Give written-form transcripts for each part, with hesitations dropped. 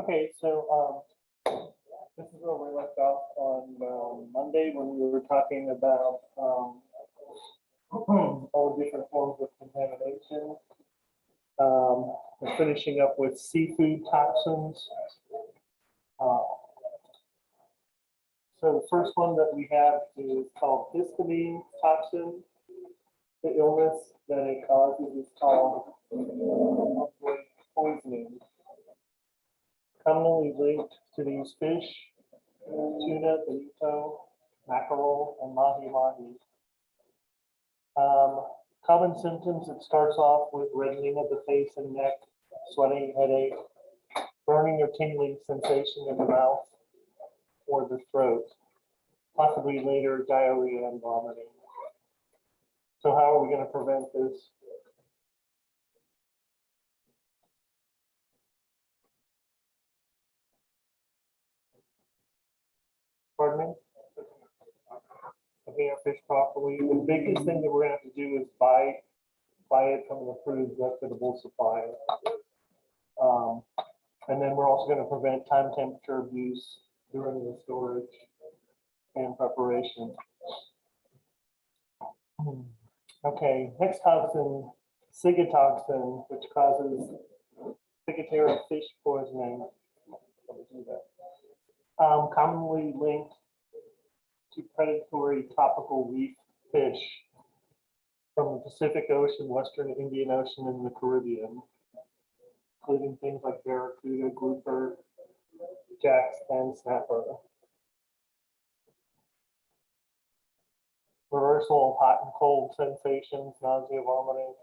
Okay, so this is where we left off on Monday when we were talking about all different forms of contamination. We're finishing up with seafood toxins. Uh, so the first one that we have is called histamine toxin. The illness that it causes is called opioid poisoning. Commonly linked to these fish, tuna, bonito, mackerel, and mahi-mahi. Common symptoms, it starts off with reddening of the face and neck, sweating, headache, burning or tingling sensation in the mouth or the throat, possibly later diarrhea and vomiting. So how are we going to prevent this? Pardon me? Cooking our fish properly. The biggest thing that we're going to have to do is buy it from an approved reputable supplier. And then we're also going to prevent time temperature abuse during the storage and preparation. Okay, next toxin, ciguatoxin, which causes ciguatera fish poisoning. Commonly linked to predatory tropical reef fish from the Pacific Ocean, Western Indian Ocean, and the Caribbean, including things like barracuda, grouper, jacks, and snapper. Reversal of hot and cold sensations, nausea, vomiting,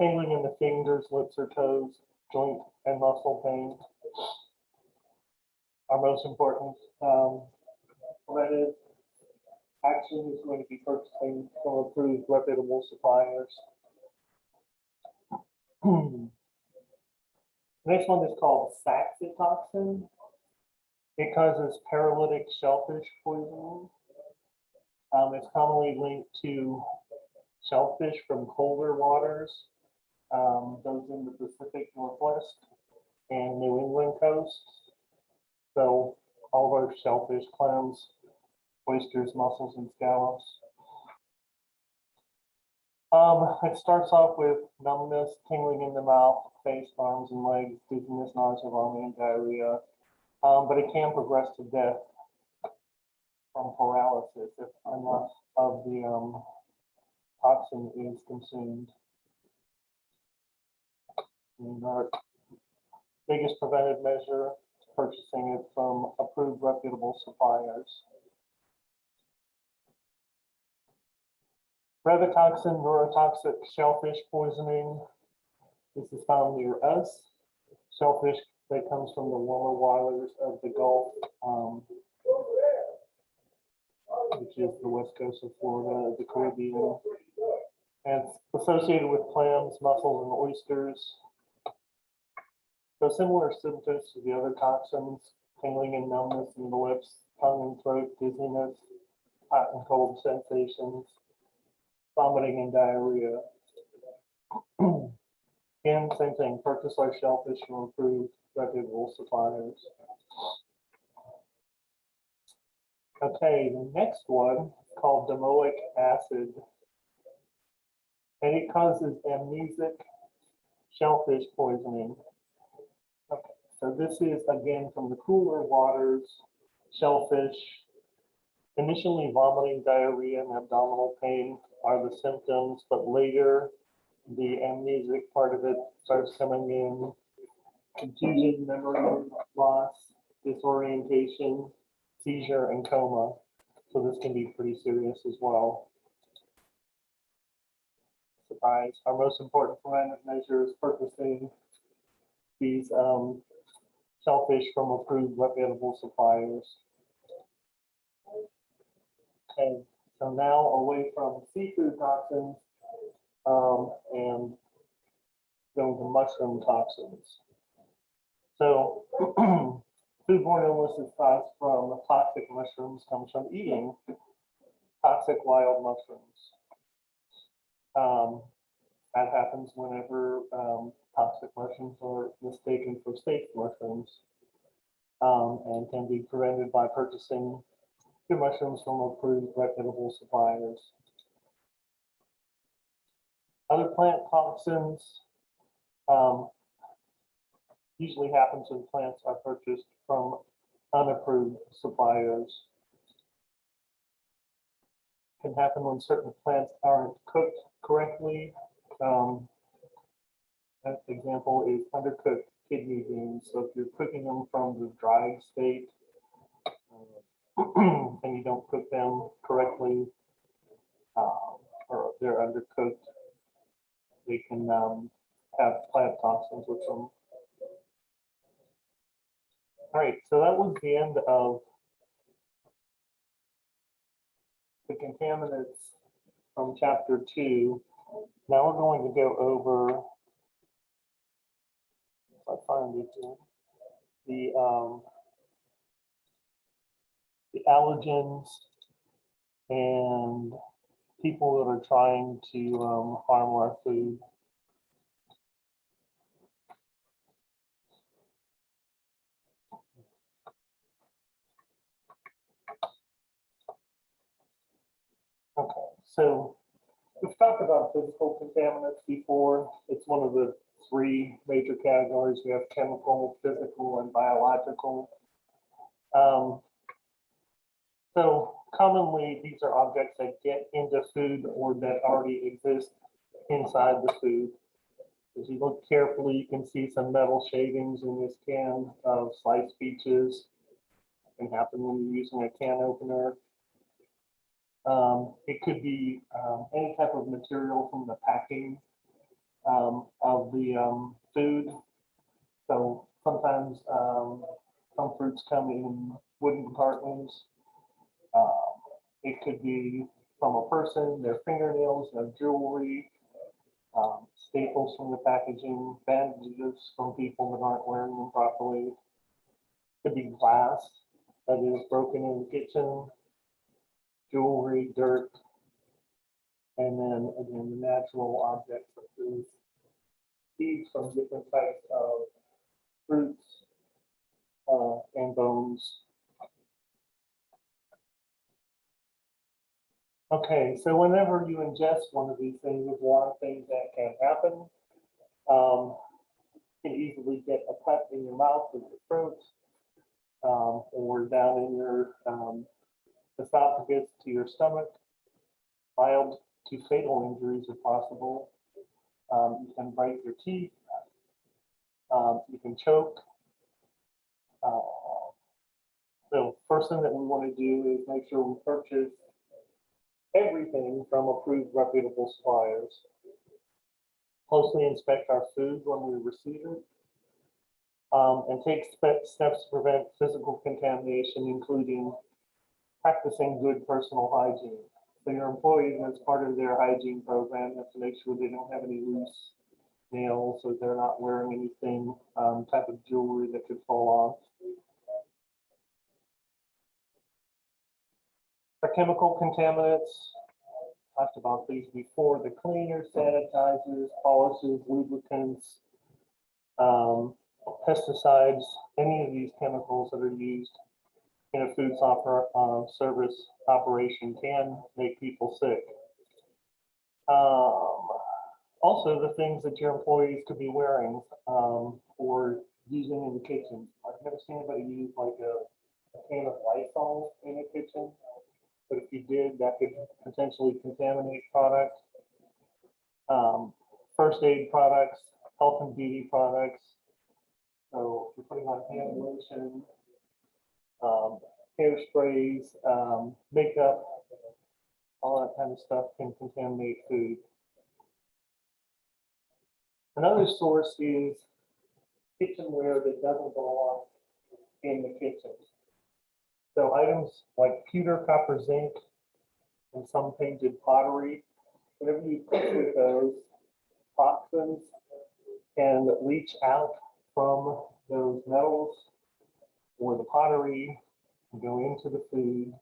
tingling in the fingers, lips, or toes, joint and muscle pain. Our most important preventive action is going to be purchasing from approved reputable suppliers. Next one is called saxitoxin. It causes paralytic shellfish poisoning. It's commonly linked to shellfish from colder waters, those in the Pacific Northwest and New England coasts. So all of our shellfish, clams, oysters, mussels, and scallops. It starts off with numbness, tingling in the mouth, face, arms, and legs, dizziness, nausea, vomiting, and diarrhea. But it can progress to death from paralysis if enough of the toxin is consumed. And our biggest preventive measure is purchasing it from approved reputable suppliers. Brevetoxin, neurotoxic shellfish poisoning. This is found near us. Shellfish that comes from the warmer waters of the Gulf, which is the west coast of Florida, the Caribbean. And it's associated with clams, mussels, and oysters. So similar symptoms to the other toxins, tingling and numbness in the lips, tongue and throat, dizziness, hot and cold sensations, vomiting and diarrhea. Again, same thing, purchase our shellfish from approved reputable suppliers. Okay, the next one is called domoic acid. And it causes amnesic shellfish poisoning. Okay, so this is again from the cooler waters, shellfish. Initially, vomiting, diarrhea, and abdominal pain are the symptoms, but later the amnesic part of it starts coming in. Confusion, memory loss, disorientation, seizure, and coma. So this can be pretty serious as well. Surprise. Our most important preventive measure is purchasing these shellfish from approved reputable suppliers. Okay, so now away from seafood toxins and going to mushroom toxins. So foodborne illnesses caused from toxic mushrooms comes from eating toxic wild mushrooms. That happens whenever toxic mushrooms are mistaken for safe mushrooms. and can be prevented by purchasing good mushrooms from approved reputable suppliers. Other plant toxins usually happens when plants are purchased from unapproved suppliers. Can happen when certain plants aren't cooked correctly. An example is undercooked kidney beans. So if you're cooking them from the dried state and you don't cook them correctly, or they're undercooked, they can have plant toxins with them. All right, so that was the end of the contaminants from chapter 2. Now we're going to go over, if I find it, the allergens and people that are trying to harm our food. Okay, so we've talked about physical contaminants before. It's one of the 3 major categories. We have chemical, physical, and biological. So commonly, these are objects that get into food or that already exist inside the food. As you look carefully, you can see some metal shavings in this can of sliced peaches. It can happen when you're using a can opener. It could be any type of material from the packing of the food. So sometimes some fruits come in wooden cartons. It could be from a person, their fingernails, their jewelry, staples from the packaging, bandages from people that aren't wearing them properly. It could be glass that is broken in the kitchen, jewelry, dirt, and then again the natural objects of food, seeds from different types of fruits and bones. Okay, so whenever you ingest one of these things, there's a lot of things that can happen. You can easily get a cut in your mouth or your throat, or down in your esophagus to your stomach. Mild to fatal injuries are possible. You can break your teeth. You can choke. So first thing that we want to do is make sure we purchase everything from approved reputable suppliers. Closely inspect our food when we receive it, and take steps to prevent physical contamination, including practicing good personal hygiene. So your employees, as part of their hygiene program, have to make sure they don't have any loose nails or they're not wearing anything, type of jewelry that could fall off. For chemical contaminants, talked about these before, the cleaners, sanitizers, polishes, lubricants, pesticides, any of these chemicals that are used in a food service operation can make people sick. Also, the things that your employees could be wearing or using in the kitchen. I've never seen anybody use like a can of Lysol in the kitchen, but if you did, that could potentially contaminate product. First aid products, health and beauty products. So if you're putting on hand lotion, hairsprays, makeup, all that kind of stuff can contaminate food. Another source is kitchenware that doesn't belong in the kitchen. So items like pewter, copper, zinc, and some painted pottery, whenever you cook with those, toxins can leach out from those metals or the pottery, go into the food,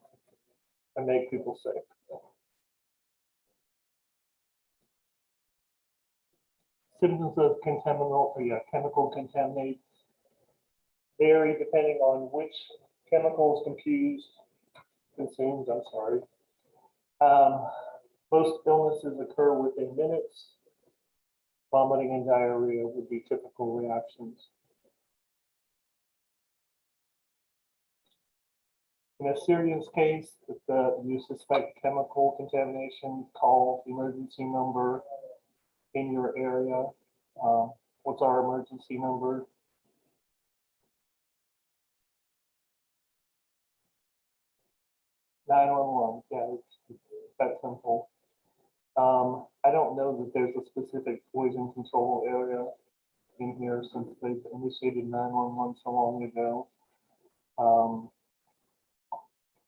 and make people sick. Symptoms of chemical contaminants. vary depending on which chemicals consumed, I'm sorry. Most illnesses occur within minutes. Vomiting and diarrhea would be typical reactions. In a serious case, if you suspect chemical contamination, call the emergency number in your area. What's our emergency number? 911. Yeah, it's that simple. I don't know that there's a specific poison control area in here since they've initiated 911 so long ago.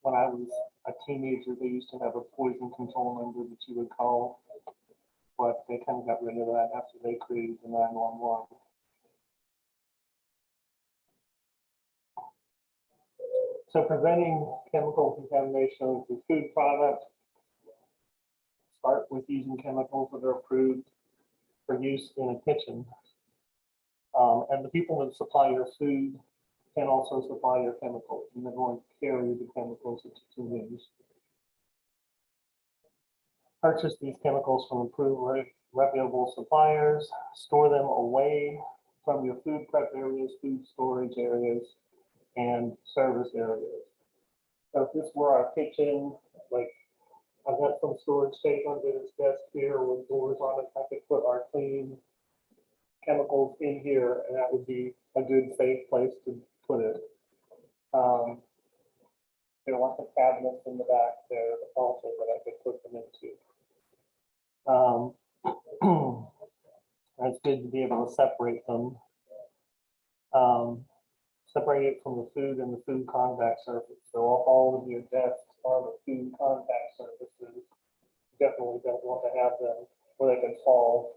When I was a teenager, they used to have a poison control number that you would call, but they kind of got rid of that after they created the 911. So preventing chemical contamination of the food product, start with using chemicals that are approved for use in a kitchen. And the people that supply your food can also supply your chemicals, and they're going to carry the chemicals that you can use. Purchase these chemicals from approved reputable suppliers, store them away from your food prep areas, food storage areas, and service areas. So if this were our kitchen, like I've got some storage space under this desk here with doors on it, I could put our clean chemicals in here, and that would be a good safe place to put it. There are lots of cabinets in the back there also that I could put them into. It's good to be able to separate them. Separate it from the food and the food contact surface. So all of your desks are the food contact surfaces. You definitely don't want to have them where they can fall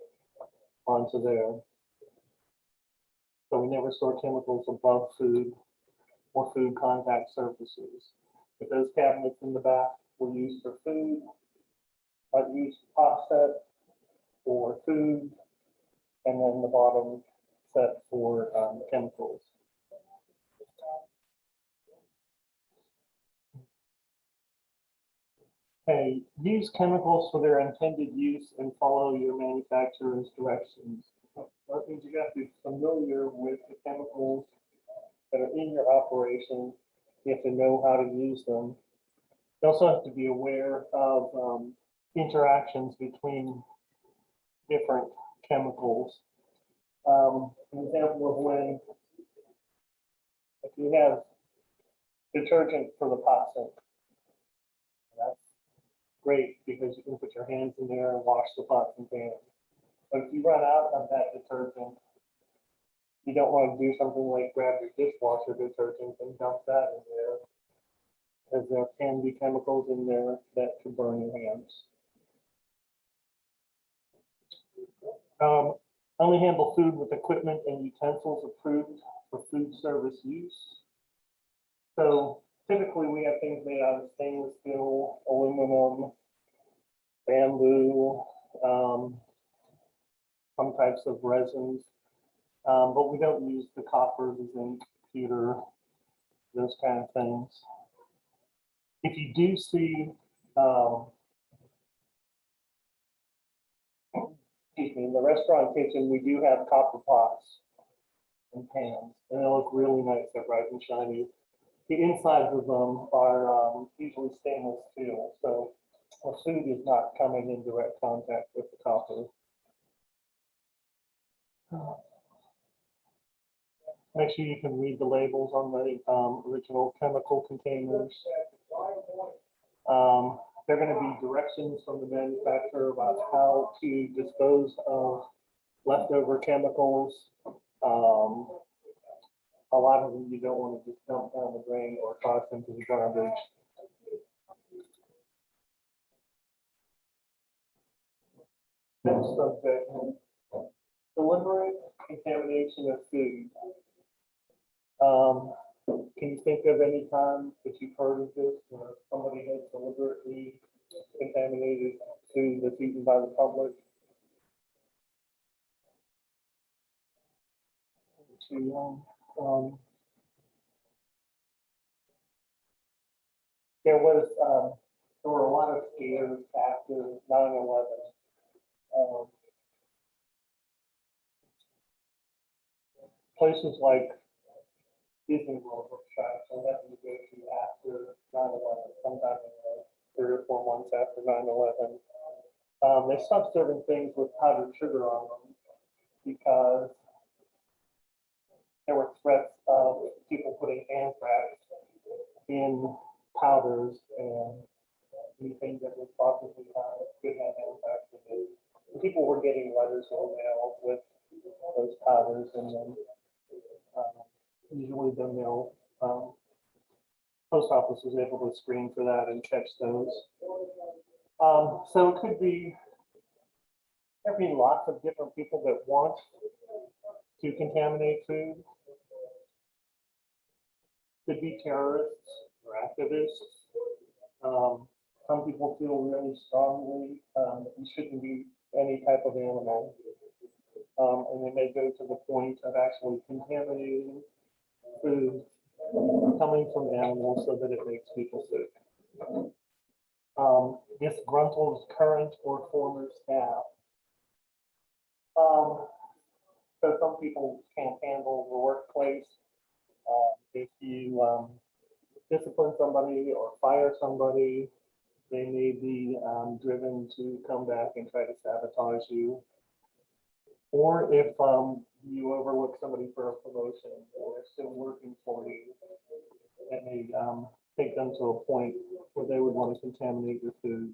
onto there. So we never store chemicals above food or food contact surfaces. If those cabinets in the back were used for food, I'd use top set for food, and then the bottom set for chemicals. Okay, use chemicals for their intended use and follow your manufacturer's directions. That means you have to be familiar with the chemicals that are in your operation. You have to know how to use them. You also have to be aware of interactions between different chemicals. An example of when, if you have detergent for the pot sink, that's great because you can put your hands in there and wash the pots and pans. But if you run out of that detergent, you don't want to do something like grab your dishwasher detergent and dump that in there, because there can be chemicals in there that could burn your hands. Only handle food with equipment and utensils approved for food service use. So typically we have things made out of stainless steel, aluminum, bamboo, some types of resins, but we don't use the copper, the zinc, pewter, those kind of things. If you do see, excuse me, in the restaurant kitchen, we do have copper pots and pans, and they look really nice. They're bright and shiny. The insides of them are usually stainless steel, so the food is not coming in direct contact with the copper. Make sure you can read the labels on the original chemical containers. They're going to be directions from the manufacturer about how to dispose of leftover chemicals. A lot of them you don't want to just dump down the drain or toss into the garbage. Next subject, deliberate contamination of food. Can you think of any time that you've heard of this where somebody has deliberately contaminated food that's eaten by the public? there was, there were a lot of scares after 9/11. Um, Places like Disney World were shut, so that we go to after 9/11, sometime in 3 or 4 months after 9/11. They stopped serving things with powdered sugar on them because there were threats of people putting anthrax in powders and anything that was possibly could have anthrax in it. And people were getting letters in the mail with those powders in them. Usually the mail post office was able to screen for that and catch those. So it could be there be lots of different people that want to contaminate food. Could be terrorists or activists. Some people feel really strongly that you shouldn't eat any type of animal. And they may go to the point of actually contaminating food coming from animals so that it makes people sick. Disgruntled current or former staff. So some people can't handle the workplace. If you discipline somebody or fire somebody, they may be driven to come back and try to sabotage you. Or if you overlook somebody for a promotion or they're still working for you, that may take them to a point where they would want to contaminate your food.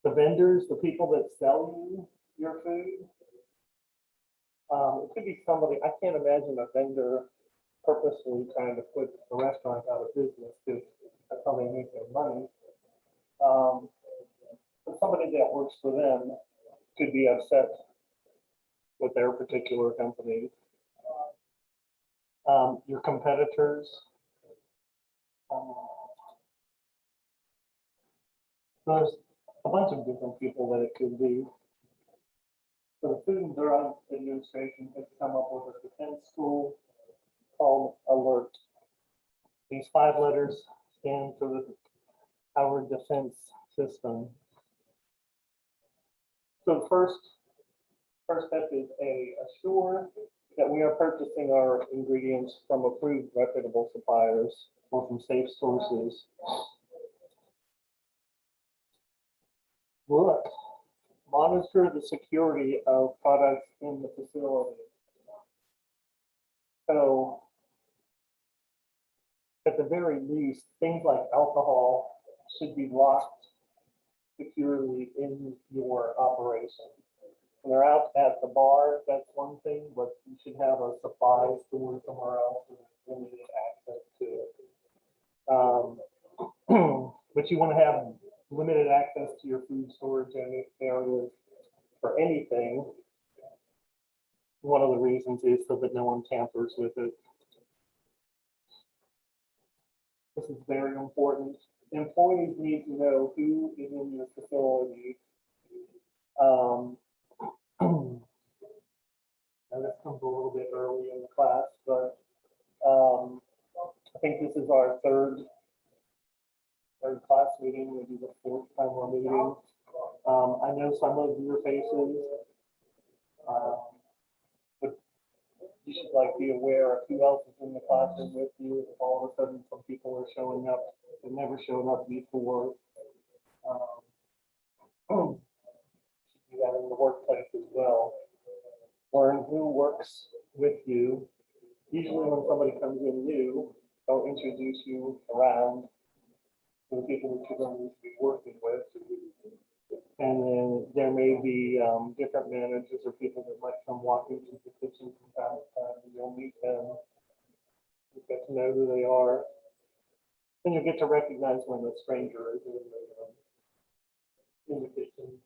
The vendors, the people that sell you your food, it could be somebody, I can't imagine a vendor purposely trying to put a restaurant out of business because that's how they make their money. But somebody that works for them could be upset with their particular company. Your competitors. There's a bunch of different people that it could be. So the Food and Drug Administration has come up with a defense tool called ALERT. These 5 letters stand for our defense system. So the first step is assure that we are purchasing our ingredients from approved reputable suppliers or from safe sources. Look, monitor the security of products in the facility. So at the very least, things like alcohol should be locked securely in your operation. When they're out at the bar, that's one thing, but you should have a supply store somewhere else with limited access to it. But you want to have limited access to your food storage areas for anything. One of the reasons is so that no one tampers with it. This is very important. Employees need to know who is in your facility. And this comes a little bit early in the class, but I think this is our third class meeting, maybe the 4th time we're meeting. I know some of your faces, but you should be aware of who else is in the classroom with you. If all of a sudden some people are showing up that never showed up before, do that in the workplace as well. Learn who works with you. Usually when somebody comes in new, they'll introduce you around to the people that you're going to be working with. And then there may be different managers or people that might come walking through the kitchen from time to time, and you'll meet them. You get to know who they are. Then you get to recognize when a stranger is in the kitchen.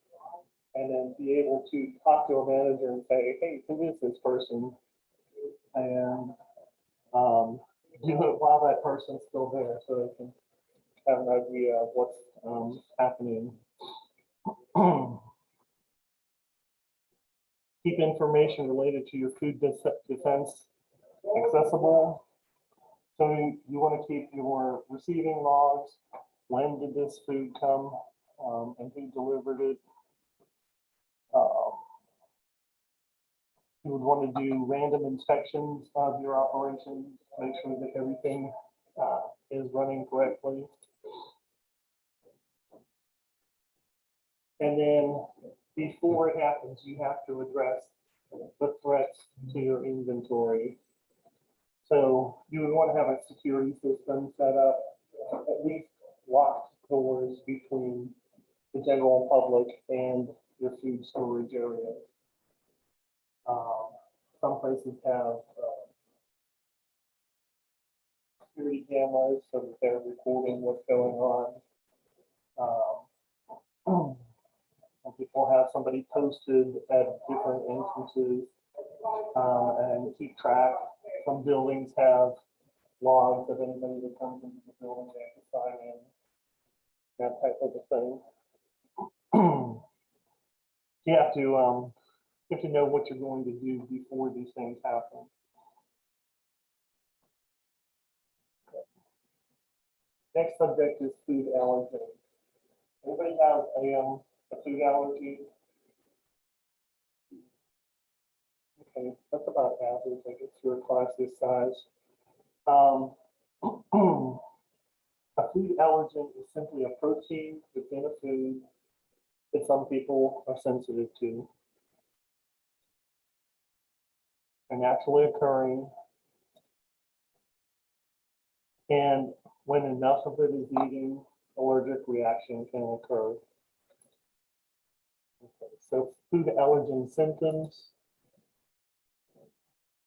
And then be able to talk to a manager and say, hey, who is this person? And do it while that person's still there so they can have an idea of what's happening. Keep information related to your food defense accessible. So you want to keep your receiving logs. When did this food come, and who delivered it? You would want to do random inspections of your operations, make sure that everything is running correctly. And then before it happens, you have to address the threats to your inventory. So you would want to have a security system set up, at least locked doors between the general public and your food storage area. Some places have security cameras so that they're recording what's going on. Some people have somebody posted at different entrances and keep track. Some buildings have logs of anybody that comes into the building, they have to sign in, that type of a thing. You have to know what you're going to do before these things happen. Next subject is food allergy. Anybody have a food allergy? Okay, that's about average, I guess, for a class this size. A food allergen is simply a protein within a food that some people are sensitive to. And naturally occurring. And when enough of it is eaten, allergic reaction can occur. Okay, so food allergen symptoms.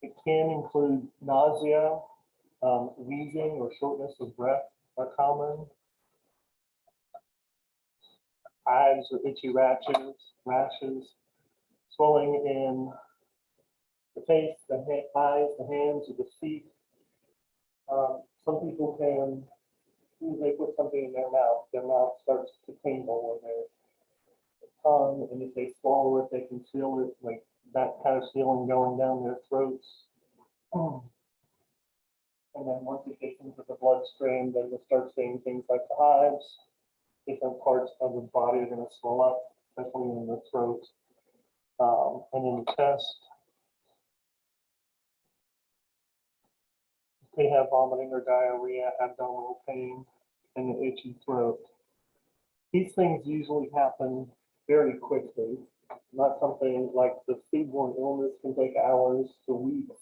It can include nausea, wheezing or shortness of breath are common. Hives or itchy rashes, swelling in the face, the eyes, the hands, or the feet. Some people can, they put something in their mouth starts to tingle, or their tongue, and if they swallow it, they can feel it, like that kind of feeling going down their throats. And then once it gets into the bloodstream, then they'll start seeing things like the hives. Different parts of the body are going to swell up, especially in the throat and in the chest. They have vomiting or diarrhea, abdominal pain, and an itchy throat. These things usually happen very quickly. Not something like the foodborne illness can take hours to weeks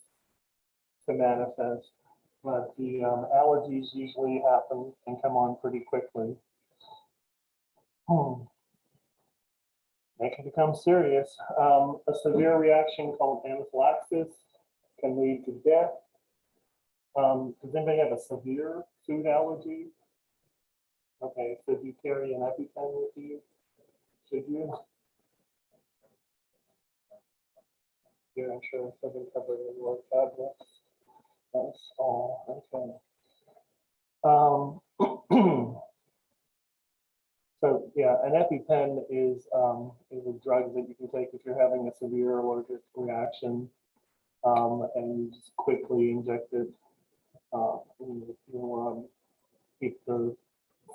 to manifest, but the allergies usually happen and come on pretty quickly. That can become serious. A severe reaction called anaphylaxis can lead to death. Does anybody have a severe food allergy? Okay, so do you carry an EpiPen with you? Should you? Your insurance doesn't cover the work address. That's all. Okay. So yeah, an EpiPen is a drug that you can take if you're having a severe allergic reaction, and you just quickly inject it. You'll keep the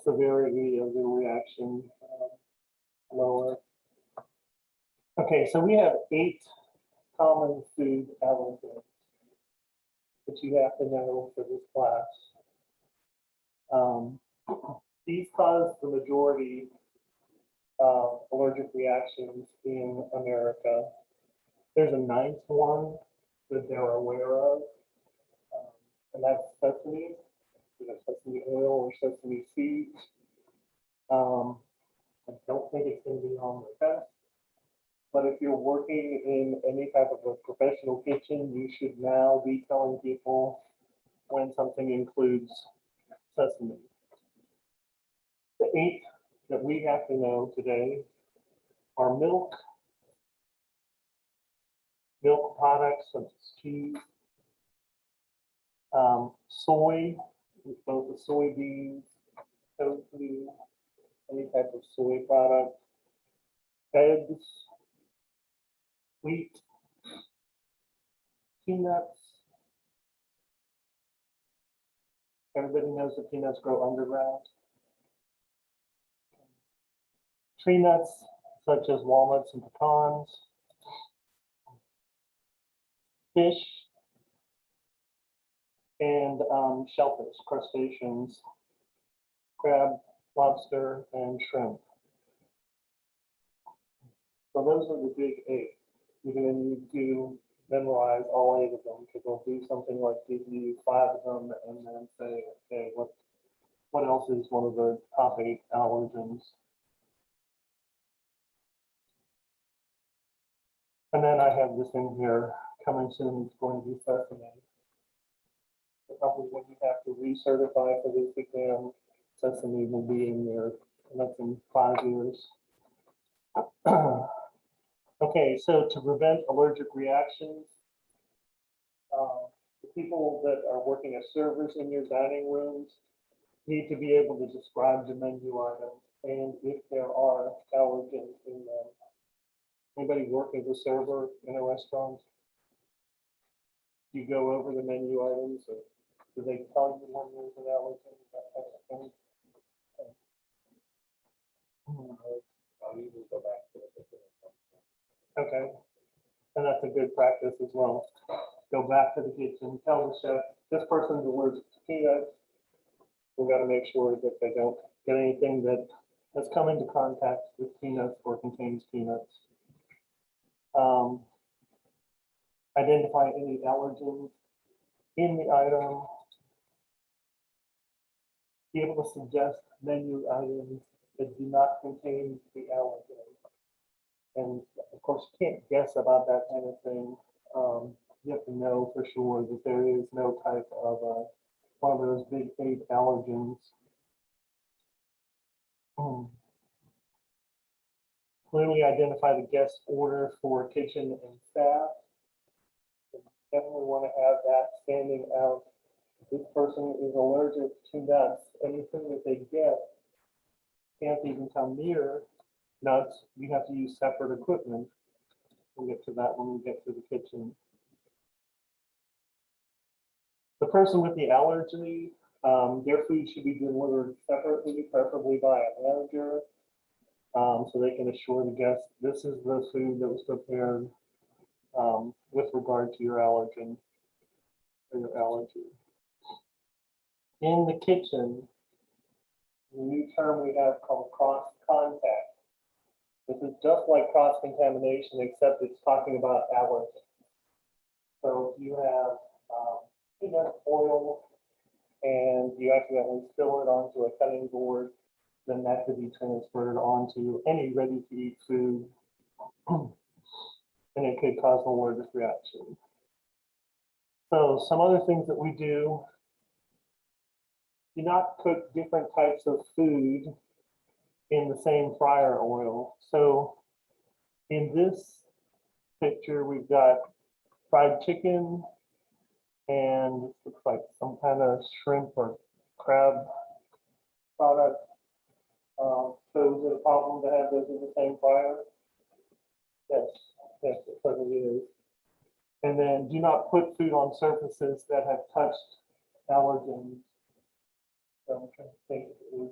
severity of the reaction lower. Okay, so we have 8 common food allergens that you have to know for this class. These cause the majority of allergic reactions in America. There's a 9th one that they're aware of, and that's sesame, sesame oil or sesame seeds. I don't think it's going to be on the test, but if you're working in any type of a professional kitchen, you should now be telling people when something includes sesame. The 8 that we have to know today are milk products such as cheese, soy, both the soybeans, tofu, any type of soy product, eggs, wheat, peanuts, Everybody knows that peanuts grow underground. Tree nuts, such as walnuts and pecans. Fish and shellfish, crustaceans, crab, lobster, and shrimp. So those are the big 8. You're going to need to memorize all 8 of them, because they'll do something like give you 5 of them and then say, okay, what else is one of the top 8 allergens? And then I have this in here, coming soon is going to be sesame. So probably when you have to recertify for this exam, sesame will be in there, and that's in 5 years. Okay, so to prevent allergic reactions, the people that are working as servers in your dining rooms need to be able to describe the menu items and if there are allergens in them. Anybody work as a server in a restaurant? Do you go over the menu items, or do they tell you when there's an allergen, that type of thing? I'll usually go back to it. Okay, and that's a good practice as well. Go back to the kitchen, tell the chef, this person's allergic to peanuts. We've got to make sure that they don't get anything that has come into contact with peanuts or contains peanuts. Identify any allergens in the item. Be able to suggest menu items that do not contain the allergen. And of course, you can't guess about that kind of thing. You have to know for sure that there is no type of one of those big 8 allergens. Clearly identify the guest order for kitchen and staff. Definitely want to have that standing out. This person is allergic to nuts. Anything that they get can't even come near nuts. You have to use separate equipment. We'll get to that when we get to the kitchen. The person with the allergy, their food should be delivered separately, preferably by a manager, so they can assure the guests this is the food that was prepared with regard to your allergen or your allergy. In the kitchen, the new term we have called cross contact. This is just like cross contamination, except it's talking about allergens. So if you have peanut oil and you accidentally spill it onto a cutting board, then that could be transferred onto any ready-to-eat food, and it could cause an allergic reaction. So some other things that we do not cook different types of food in the same fryer oil. So in this picture, we've got fried chicken, and it looks like some kind of shrimp or crab product. So is it a problem to have those in the same fryer? Yes, yes, it certainly is. And then do not put food on surfaces that have touched allergens. So I'm trying to think if it was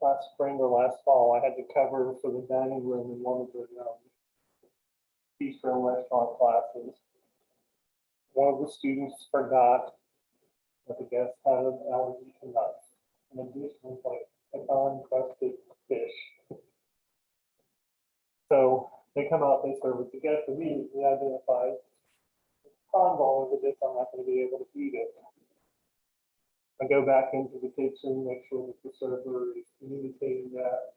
last spring or last fall, I had to cover for the dining room in one of the bistro restaurant classes. One of the students forgot that the guest had an allergy to nuts. And the dish was like pecan-crusted fish. So they come out, they serve it. The guest immediately identifies, pecan ball is a dish, I'm not going to be able to eat it. I go back into the kitchen, make sure that the server is communicating that.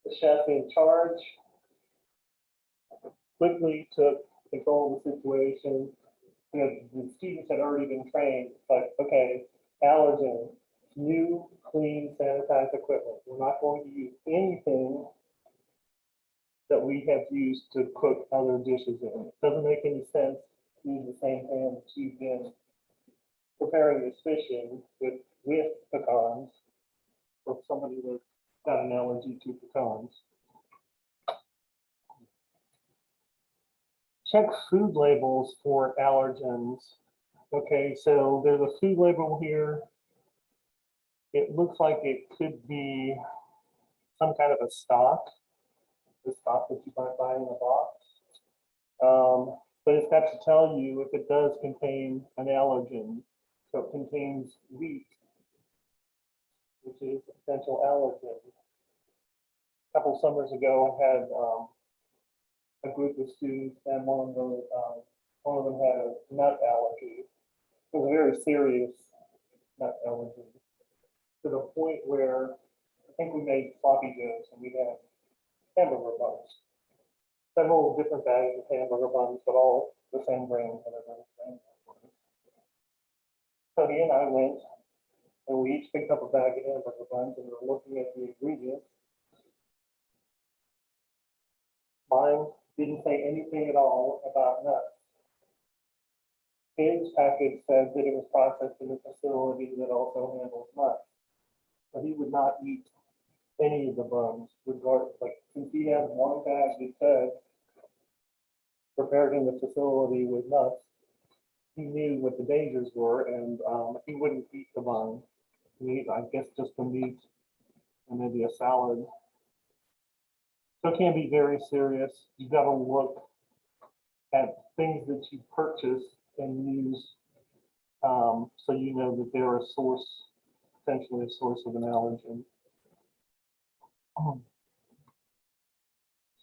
The chef in charge quickly took control of the situation. You know, the students had already been trained, but okay, allergen, new, clean, sanitized equipment. We're not going to use anything that we have used to cook other dishes in. It doesn't make any sense to use the same pan that you've been preparing this fish in with pecans for somebody that's got an allergy to pecans. Check food labels for allergens. Okay, so there's a food label here. It looks like it could be some kind of a stock, the stock that you might buy in a box. But it's got to tell you if it does contain an allergen. So it contains wheat, which is a potential allergen. A couple summers ago, I had a group of students, and one of them had a nut allergy. It was a very serious nut allergy, to the point where I think we made floppy joes and we had hamburger buns. Several different bags of hamburger buns, but all the same brand, whatever. So he and I went and we each picked up a bag of hamburger buns and we were looking at the ingredients. Mine didn't say anything at all about nuts. His package said that it was processed in a facility that also handles nuts. But he would not eat any of the buns, regardless. Like, since he had one bag that said prepared in the facility with nuts, he knew what the dangers were, and he wouldn't eat the bun. He ate, I guess, just the meat and maybe a salad. So it can be very serious. You've got to look at things that you purchase and use, so you know that they're a source, potentially a source of an allergen.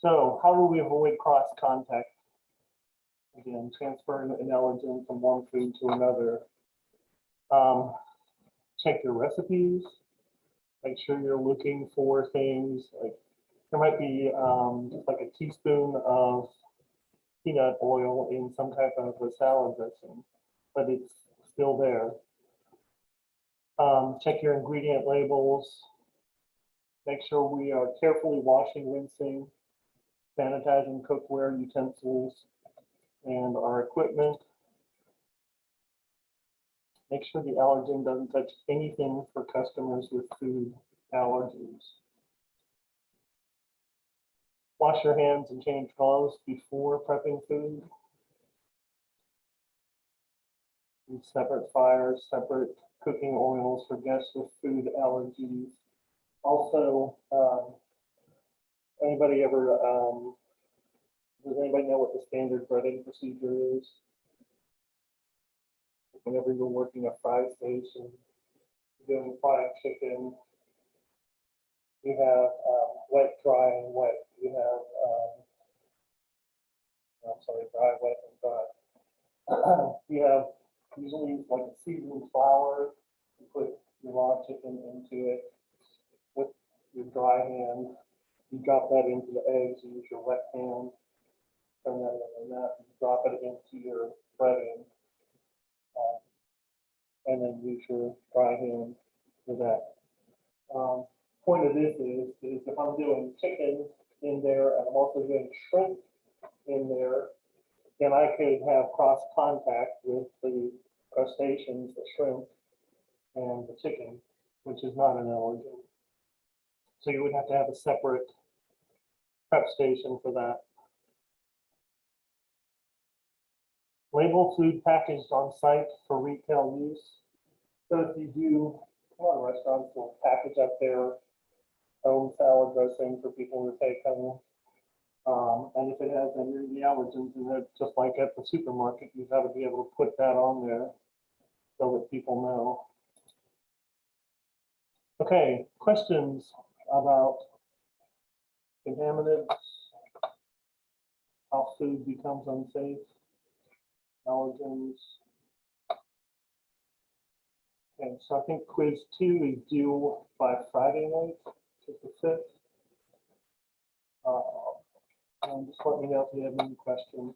So how do we avoid cross contact? Again, transferring an allergen from one food to another. Check your recipes. Make sure you're looking for things like there might be just like a teaspoon of peanut oil in some type of a salad dressing, but it's still there. Check your ingredient labels. Make sure we are carefully washing, rinsing, sanitizing cookware, utensils, and our equipment. Make sure the allergen doesn't touch anything for customers with food allergies. Wash your hands and change clothes before prepping food. Use separate fires, separate cooking oils for guests with food allergies. Also, anybody ever, does anybody know what the standard breading procedure is? Whenever you're working a fry station, you're doing fried chicken, you have wet, dry, and wet. You have, I'm sorry, dry, wet, and dry. You have usually like a seasoned flour. You put your raw chicken into it with your dry hand. You drop that into the eggs. You use your wet hand. Turn that in, and that you drop it into your breading, and then use your dry hand for that. Point of this is if I'm doing chicken in there and I'm also doing shrimp in there, then I could have cross contact with the crustaceans, the shrimp, and the chicken, which is not an allergen. So you would have to have a separate prep station for that. Label food packaged on site for retail use. So if you do, a lot of restaurants will package up their own salad dressing for people to take home. And if it has any of the allergens in it, just like at the supermarket, you've got to be able to put that on there so that people know. Okay, questions about contaminants, how food becomes unsafe, allergens. Okay, so I think quiz 2 is due by Friday night, the 5th. And just let me know if you have any questions.